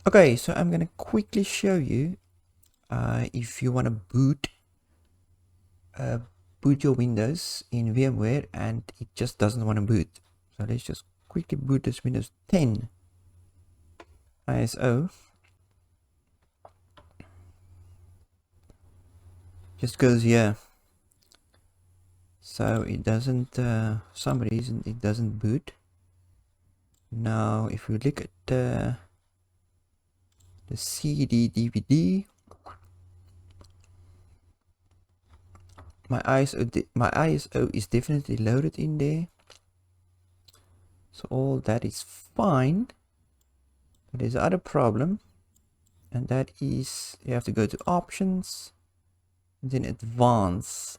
Okay, so I'm gonna quickly show you if you want to boot your Windows in VMware and it just doesn't want to boot. So let's just quickly boot this Windows 10 ISO. Just goes here. So it doesn't, for some reason it doesn't boot. Now if we look at the CD DVD, my ISO is definitely loaded in there. So all that is fine. But there's another problem, and that is you have to go to options and then advanced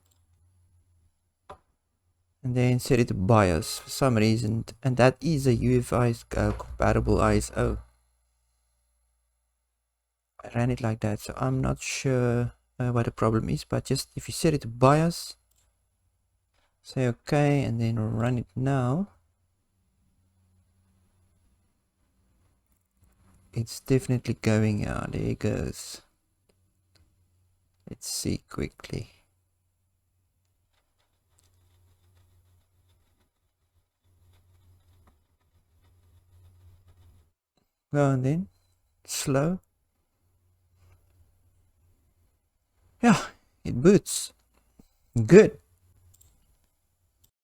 and then set it to BIOS for some reason, and that is a UEFI compatible ISO. I ran it like that, so I'm not sure what the problem is, but just if you set it to BIOS, say okay and then run it now, it's definitely going out. There it goes. Let's see quickly. Go on then, slow. Yeah, it boots. Good.